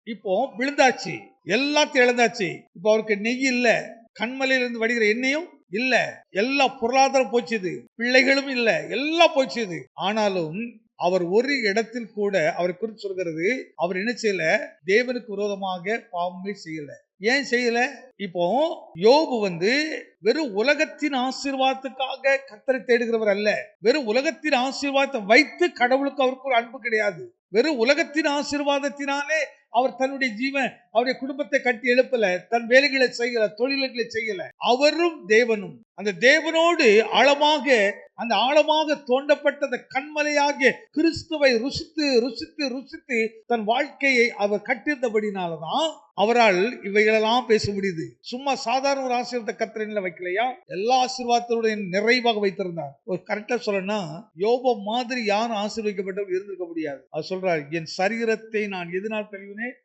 இப்போ விழுந்தாச்சு, எல்லாத்தையும் இழந்தாச்சு. இப்போ அவருக்கு நெய் இல்ல, கண்மலையிலிருந்து வடிகிற எண்ணெயும் இல்ல, எல்லா பொருளாதாரம் போச்சுது, பிள்ளைகளும் இல்ல, எல்லாம் போச்சுது. ஆனாலும் அவர் ஒரு இடத்தில் கூட அவரை குறித்து சொல்கிறது, அவர் என்ன செய்யல, தேவனுக்கு விரோதமாக பாவமே செய்யல. ஏன் செய்யல? இப்போ யோபு வெறும் உலகத்தின் ஆசீர்வாதத்துக்காக கர்த்தரை தேடுகிறவர் அல்ல. வெறும் உலகத்தின் ஆசீர்வாதத்தை வைத்து கடவுளுக்கு அவருக்கு ஒரு அன்பு கிடையாது. வெறும் உலகத்தின் ஆசீர்வாதத்தினாலே அவர் தன்னுடைய ஜீவன், அவருடைய குடும்பத்தை கட்டி எழுப்பல, தன் வேலைகளை செய்யல, தொழில்களை செய்யல. அவரும் தேவனும் அந்த தேவனோடு ஆழமாக, அந்த ஆழமாக தோண்டப்பட்ட அந்த கண்மலையாகிய கிறிஸ்துவை ருசித்து ருசித்து ருசித்து தன் வாழ்க்கையை அவர் கட்டியிருந்தபடினாலதான் அவரால் இவைகளெல்லாம் பேச முடியுது. சும்மா சாதாரண ஒரு ஆசீர்வாதத்தை கர்த்தர் வைக்கலையா, எல்லா ஆசீர்வாதத்தோட நிறைவாக வைத்திருந்தார். ஒரு கரெக்டா சொல்லணும்னா, யோபு மாதிரி யாரும் ஆசீர்வதிக்கப்பட்டவர் இருந்திருக்க முடியாது. அவர் சொல்றார், என் சரீரத்தை நான் எதனால் கழுவினேன்?